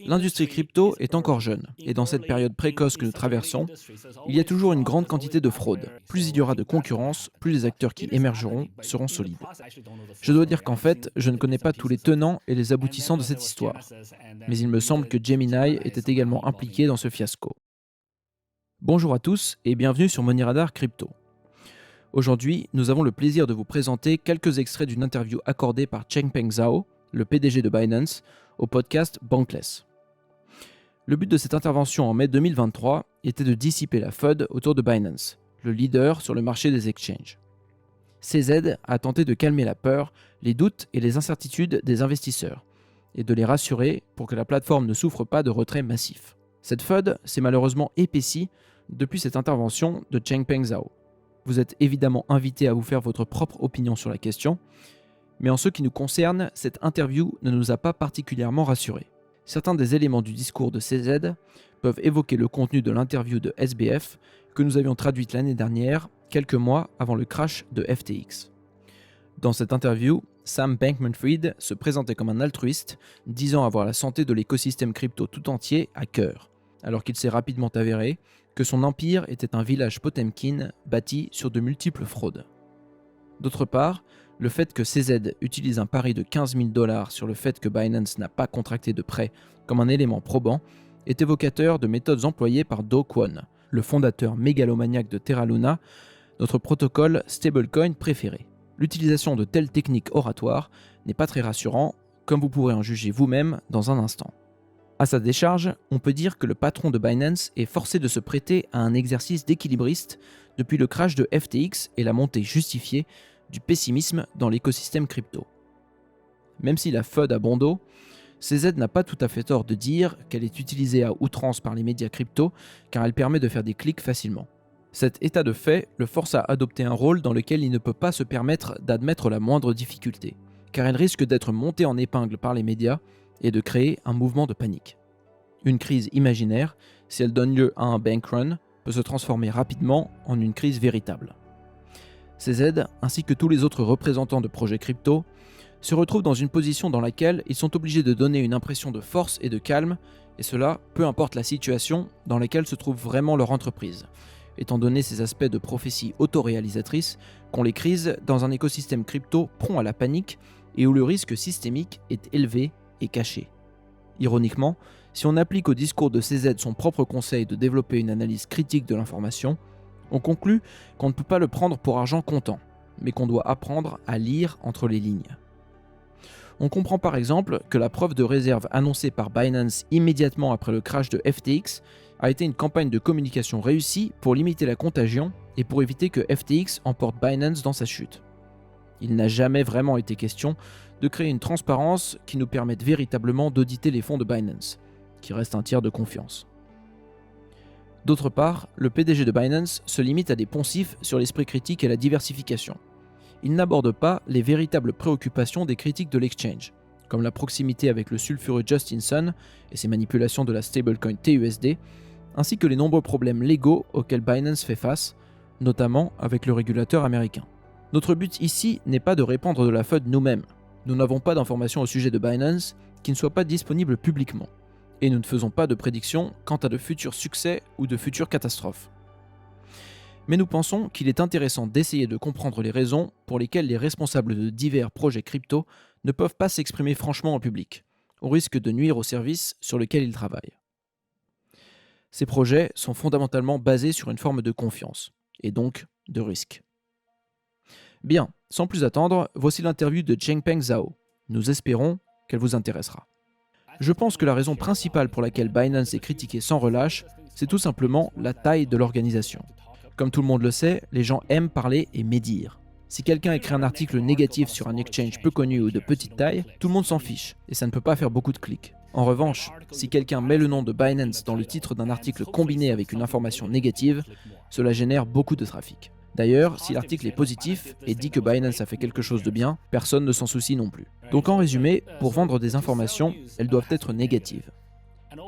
L'industrie crypto est encore jeune, et dans cette période précoce que nous traversons, il y a toujours une grande quantité de fraude. Plus il y aura de concurrence, plus les acteurs qui émergeront seront solides. Je dois dire qu'en fait, je ne connais pas tous les tenants et les aboutissants de cette histoire, mais il me semble que Gemini était également impliqué dans ce fiasco. Bonjour à tous et bienvenue sur Money Radar Crypto. Aujourd'hui, nous avons le plaisir de vous présenter quelques extraits d'une interview accordée par Changpeng Zhao, le PDG de Binance, au podcast Bankless. Le but de cette intervention en mai 2023 était de dissiper la FUD autour de Binance, le leader sur le marché des exchanges. CZ a tenté de calmer la peur, les doutes et les incertitudes des investisseurs, et de les rassurer pour que la plateforme ne souffre pas de retrait massif. Cette FUD s'est malheureusement épaissie depuis cette intervention de Changpeng Zhao. Vous êtes évidemment invité à vous faire votre propre opinion sur la question, mais en ce qui nous concerne, cette interview ne nous a pas particulièrement rassurés. Certains des éléments du discours de CZ peuvent évoquer le contenu de l'interview de SBF que nous avions traduite l'année dernière, quelques mois avant le crash de FTX. Dans cette interview, Sam Bankman-Fried se présentait comme un altruiste, disant avoir la santé de l'écosystème crypto tout entier à cœur, alors qu'il s'est rapidement avéré que son empire était un village Potemkin bâti sur de multiples fraudes. D'autre part, le fait que CZ utilise un pari de 15 000 $ sur le fait que Binance n'a pas contracté de prêt comme un élément probant est évocateur de méthodes employées par Do Kwon, le fondateur mégalomaniaque de Terra Luna, notre protocole stablecoin préféré. L'utilisation de telles techniques oratoires n'est pas très rassurant, comme vous pourrez en juger vous-même dans un instant. À sa décharge, on peut dire que le patron de Binance est forcé de se prêter à un exercice d'équilibriste depuis le crash de FTX et la montée justifiée du pessimisme dans l'écosystème crypto. Même si la FUD a bon dos, CZ n'a pas tout à fait tort de dire qu'elle est utilisée à outrance par les médias crypto car elle permet de faire des clics facilement. Cet état de fait le force à adopter un rôle dans lequel il ne peut pas se permettre d'admettre la moindre difficulté, car elle risque d'être montée en épingle par les médias et de créer un mouvement de panique. Une crise imaginaire, si elle donne lieu à un bank run, peut se transformer rapidement en une crise véritable. CZ, ainsi que tous les autres représentants de projets crypto, se retrouvent dans une position dans laquelle ils sont obligés de donner une impression de force et de calme, et cela peu importe la situation dans laquelle se trouve vraiment leur entreprise, étant donné ces aspects de prophétie autoréalisatrice qu'ont les crises dans un écosystème crypto prompt à la panique et où le risque systémique est élevé et caché. Ironiquement, si on applique au discours de CZ son propre conseil de développer une analyse critique de l'information, on conclut qu'on ne peut pas le prendre pour argent comptant, mais qu'on doit apprendre à lire entre les lignes. On comprend par exemple que la preuve de réserve annoncée par Binance immédiatement après le crash de FTX a été une campagne de communication réussie pour limiter la contagion et pour éviter que FTX emporte Binance dans sa chute. Il n'a jamais vraiment été question de créer une transparence qui nous permette véritablement d'auditer les fonds de Binance, qui reste un tiers de confiance. D'autre part, le PDG de Binance se limite à des poncifs sur l'esprit critique et la diversification. Il n'aborde pas les véritables préoccupations des critiques de l'exchange, comme la proximité avec le sulfureux Justin Sun et ses manipulations de la stablecoin TUSD, ainsi que les nombreux problèmes légaux auxquels Binance fait face, notamment avec le régulateur américain. Notre but ici n'est pas de répandre de la FUD nous-mêmes. Nous n'avons pas d'informations au sujet de Binance qui ne soient pas disponibles publiquement. Et nous ne faisons pas de prédictions quant à de futurs succès ou de futures catastrophes. Mais nous pensons qu'il est intéressant d'essayer de comprendre les raisons pour lesquelles les responsables de divers projets crypto ne peuvent pas s'exprimer franchement en public, au risque de nuire au service sur lequel ils travaillent. Ces projets sont fondamentalement basés sur une forme de confiance, et donc de risque. Bien, sans plus attendre, voici l'interview de Changpeng Zhao. Nous espérons qu'elle vous intéressera. Je pense que la raison principale pour laquelle Binance est critiquée sans relâche, c'est tout simplement la taille de l'organisation. Comme tout le monde le sait, les gens aiment parler et médire. Si quelqu'un écrit un article négatif sur un exchange peu connu ou de petite taille, tout le monde s'en fiche, et ça ne peut pas faire beaucoup de clics. En revanche, si quelqu'un met le nom de Binance dans le titre d'un article combiné avec une information négative, cela génère beaucoup de trafic. D'ailleurs, si l'article est positif et dit que Binance a fait quelque chose de bien, personne ne s'en soucie non plus. Donc en résumé, pour vendre des informations, elles doivent être négatives.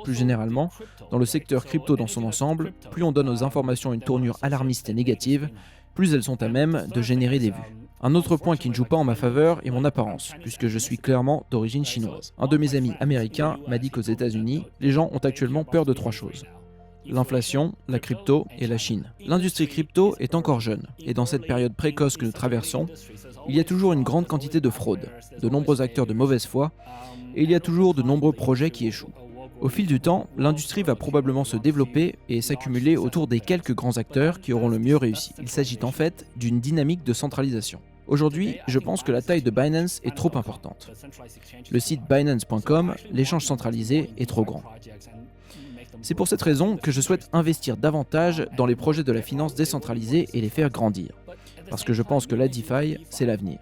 Plus généralement, dans le secteur crypto dans son ensemble, plus on donne aux informations une tournure alarmiste et négative, plus elles sont à même de générer des vues. Un autre point qui ne joue pas en ma faveur est mon apparence, puisque je suis clairement d'origine chinoise. Un de mes amis américains m'a dit qu'aux États-Unis, les gens ont actuellement peur de 3 choses. L'inflation, la crypto et la Chine. L'industrie crypto est encore jeune, et dans cette période précoce que nous traversons, il y a toujours une grande quantité de fraude, de nombreux acteurs de mauvaise foi, et il y a toujours de nombreux projets qui échouent. Au fil du temps, l'industrie va probablement se développer et s'accumuler autour des quelques grands acteurs qui auront le mieux réussi. Il s'agit en fait d'une dynamique de centralisation. Aujourd'hui, je pense que la taille de Binance est trop importante. Le site Binance.com, l'échange centralisé, est trop grand. C'est pour cette raison que je souhaite investir davantage dans les projets de la finance décentralisée et les faire grandir. Parce que je pense que la DeFi, c'est l'avenir.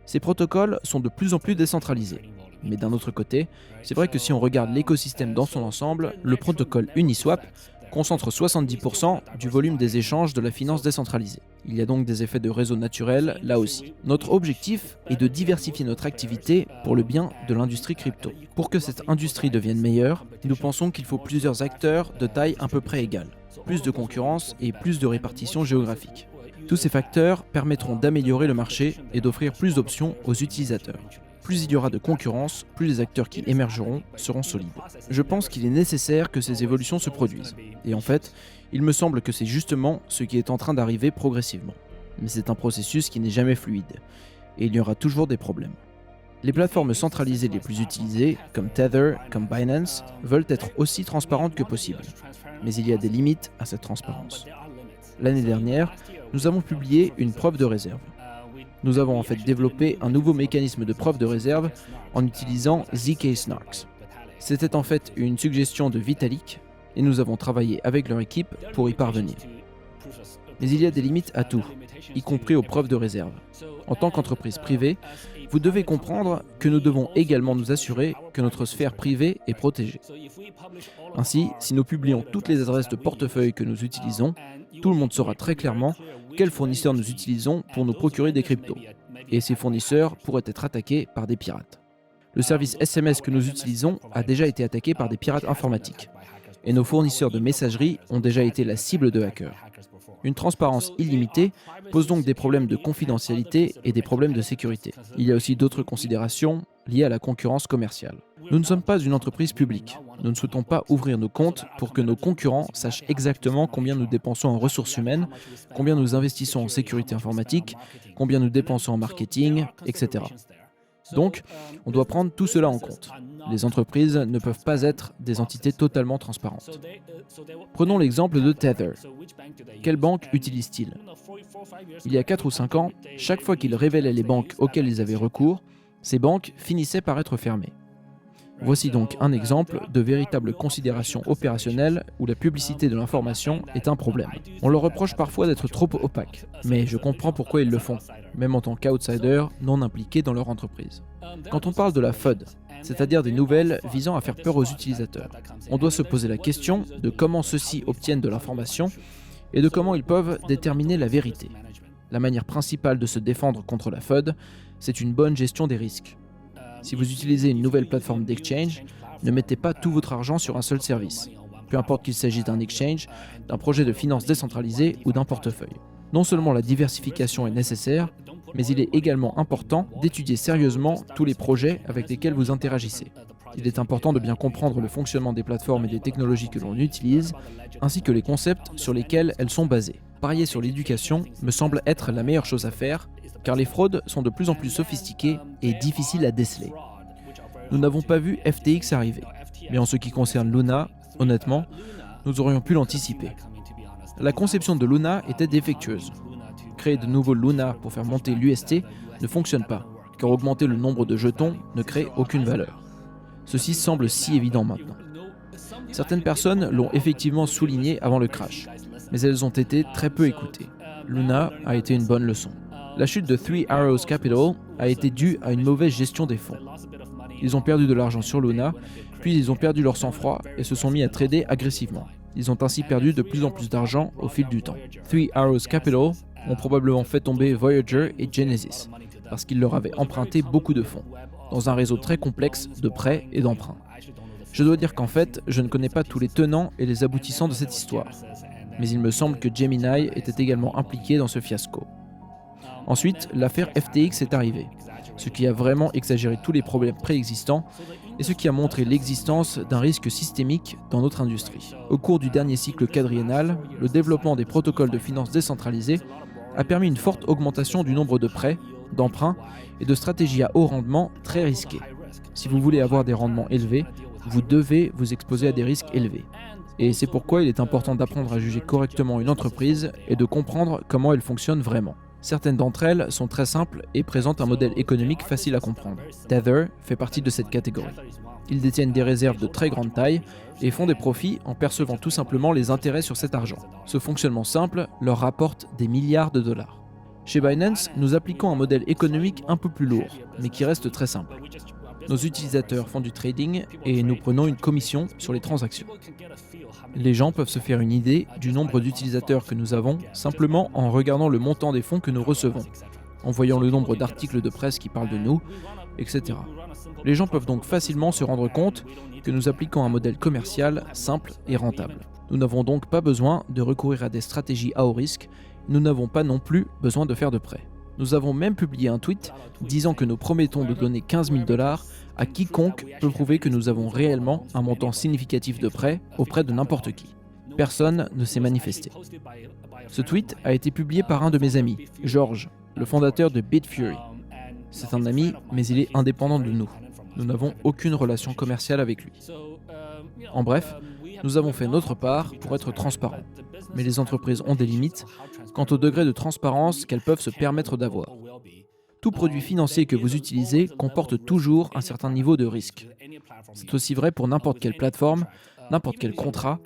Ces protocoles sont de plus en plus décentralisés. Mais d'un autre côté, c'est vrai que si on regarde l'écosystème dans son ensemble, le protocole Uniswap concentre 70% du volume des échanges de la finance décentralisée. Il y a donc des effets de réseau naturel là aussi. Notre objectif est de diversifier notre activité pour le bien de l'industrie crypto. Pour que cette industrie devienne meilleure, nous pensons qu'il faut plusieurs acteurs de taille à peu près égale, plus de concurrence et plus de répartition géographique. Tous ces facteurs permettront d'améliorer le marché et d'offrir plus d'options aux utilisateurs. Plus il y aura de concurrence, plus les acteurs qui émergeront seront solides. Je pense qu'il est nécessaire que ces évolutions se produisent. Et en fait, il me semble que c'est justement ce qui est en train d'arriver progressivement. Mais c'est un processus qui n'est jamais fluide. Et il y aura toujours des problèmes. Les plateformes centralisées les plus utilisées, comme Tether, comme Binance, veulent être aussi transparentes que possible. Mais il y a des limites à cette transparence. L'année dernière, nous avons publié une preuve de réserve. Nous avons en fait développé un nouveau mécanisme de preuve de réserve en utilisant ZK Snarks. C'était en fait une suggestion de Vitalik et nous avons travaillé avec leur équipe pour y parvenir. Mais il y a des limites à tout, y compris aux preuves de réserve. En tant qu'entreprise privée, vous devez comprendre que nous devons également nous assurer que notre sphère privée est protégée. Ainsi, si nous publions toutes les adresses de portefeuille que nous utilisons, tout le monde saura très clairement quels fournisseurs nous utilisons pour nous procurer des cryptos. Et ces fournisseurs pourraient être attaqués par des pirates. Le service SMS que nous utilisons a déjà été attaqué par des pirates informatiques. Et nos fournisseurs de messagerie ont déjà été la cible de hackers. Une transparence illimitée pose donc des problèmes de confidentialité et des problèmes de sécurité. Il y a aussi d'autres considérations liées à la concurrence commerciale. Nous ne sommes pas une entreprise publique. Nous ne souhaitons pas ouvrir nos comptes pour que nos concurrents sachent exactement combien nous dépensons en ressources humaines, combien nous investissons en sécurité informatique, combien nous dépensons en marketing, etc. Donc, on doit prendre tout cela en compte. Les entreprises ne peuvent pas être des entités totalement transparentes. Prenons l'exemple de Tether. Quelle banque utilise-t-il ? Il y a 4 ou 5 ans, chaque fois qu'ils révélaient les banques auxquelles ils avaient recours, ces banques finissaient par être fermées. Voici donc un exemple de véritable considération opérationnelle où la publicité de l'information est un problème. On leur reproche parfois d'être trop opaques, mais je comprends pourquoi ils le font, même en tant qu'outsider non impliqués dans leur entreprise. Quand on parle de la FUD, c'est-à-dire des nouvelles visant à faire peur aux utilisateurs, on doit se poser la question de comment ceux-ci obtiennent de l'information et de comment ils peuvent déterminer la vérité. La manière principale de se défendre contre la FUD, c'est une bonne gestion des risques. Si vous utilisez une nouvelle plateforme d'exchange, ne mettez pas tout votre argent sur un seul service, peu importe qu'il s'agisse d'un exchange, d'un projet de finance décentralisé ou d'un portefeuille. Non seulement la diversification est nécessaire, mais il est également important d'étudier sérieusement tous les projets avec lesquels vous interagissez. Il est important de bien comprendre le fonctionnement des plateformes et des technologies que l'on utilise, ainsi que les concepts sur lesquels elles sont basées. Parier sur l'éducation me semble être la meilleure chose à faire, car les fraudes sont de plus en plus sophistiquées et difficiles à déceler. Nous n'avons pas vu FTX arriver, mais en ce qui concerne Luna, honnêtement, nous aurions pu l'anticiper. La conception de Luna était défectueuse. Créer de nouveaux Luna pour faire monter l'UST ne fonctionne pas, car augmenter le nombre de jetons ne crée aucune valeur. Ceci semble si évident maintenant. Certaines personnes l'ont effectivement souligné avant le crash, mais elles ont été très peu écoutées. Luna a été une bonne leçon. La chute de Three Arrows Capital a été due à une mauvaise gestion des fonds. Ils ont perdu de l'argent sur Luna, puis ils ont perdu leur sang-froid et se sont mis à trader agressivement. Ils ont ainsi perdu de plus en plus d'argent au fil du temps. Three Arrows Capital ont probablement fait tomber Voyager et Genesis, parce qu'ils leur avaient emprunté beaucoup de fonds, dans un réseau très complexe de prêts et d'emprunts. Je dois dire qu'en fait, je ne connais pas tous les tenants et les aboutissants de cette histoire, mais il me semble que Gemini était également impliqué dans ce fiasco. Ensuite, l'affaire FTX est arrivée, ce qui a vraiment exagéré tous les problèmes préexistants et ce qui a montré l'existence d'un risque systémique dans notre industrie. Au cours du dernier cycle quadriennal, le développement des protocoles de finances décentralisés a permis une forte augmentation du nombre de prêts, d'emprunts et de stratégies à haut rendement très risquées. Si vous voulez avoir des rendements élevés, vous devez vous exposer à des risques élevés. Et c'est pourquoi il est important d'apprendre à juger correctement une entreprise et de comprendre comment elle fonctionne vraiment. Certaines d'entre elles sont très simples et présentent un modèle économique facile à comprendre. Tether fait partie de cette catégorie. Ils détiennent des réserves de très grande taille et font des profits en percevant tout simplement les intérêts sur cet argent. Ce fonctionnement simple leur rapporte des milliards de dollars. Chez Binance, nous appliquons un modèle économique un peu plus lourd, mais qui reste très simple. Nos utilisateurs font du trading et nous prenons une commission sur les transactions. Les gens peuvent se faire une idée du nombre d'utilisateurs que nous avons simplement en regardant le montant des fonds que nous recevons, en voyant le nombre d'articles de presse qui parlent de nous, etc. Les gens peuvent donc facilement se rendre compte que nous appliquons un modèle commercial simple et rentable. Nous n'avons donc pas besoin de recourir à des stratégies à haut risque, nous n'avons pas non plus besoin de faire de prêts. Nous avons même publié un tweet disant que nous promettons de donner 15 000 $ à quiconque peut prouver que nous avons réellement un montant significatif de prêts auprès de n'importe qui. Personne ne s'est manifesté. Ce tweet a été publié par un de mes amis, George, le fondateur de Bitfury. C'est un ami, mais il est indépendant de nous. Nous n'avons aucune relation commerciale avec lui. En bref, nous avons fait notre part pour être transparents. Mais les entreprises ont des limites quant au degré de transparence qu'elles peuvent se permettre d'avoir. Tout produit financier que vous utilisez comporte toujours un certain niveau de risque. C'est aussi vrai pour n'importe quelle plateforme, n'importe quel contrat,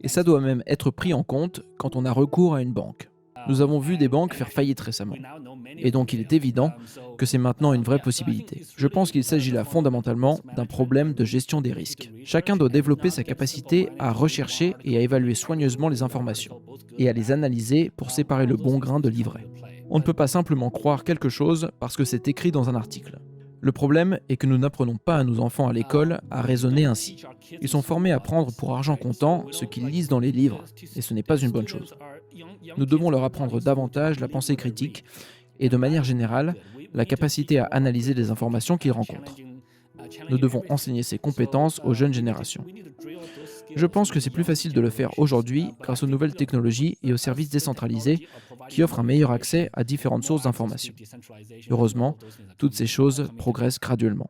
et ça doit même être pris en compte quand on a recours à une banque. Nous avons vu des banques faire faillite récemment, et donc il est évident que c'est maintenant une vraie possibilité. Je pense qu'il s'agit là fondamentalement d'un problème de gestion des risques. Chacun doit développer sa capacité à rechercher et à évaluer soigneusement les informations, et à les analyser pour séparer le bon grain de l'ivraie. On ne peut pas simplement croire quelque chose parce que c'est écrit dans un article. Le problème est que nous n'apprenons pas à nos enfants à l'école à raisonner ainsi. Ils sont formés à prendre pour argent comptant ce qu'ils lisent dans les livres, et ce n'est pas une bonne chose. Nous devons leur apprendre davantage la pensée critique et, de manière générale, la capacité à analyser les informations qu'ils rencontrent. Nous devons enseigner ces compétences aux jeunes générations. Je pense que c'est plus facile de le faire aujourd'hui grâce aux nouvelles technologies et aux services décentralisés qui offrent un meilleur accès à différentes sources d'informations. Heureusement, toutes ces choses progressent graduellement.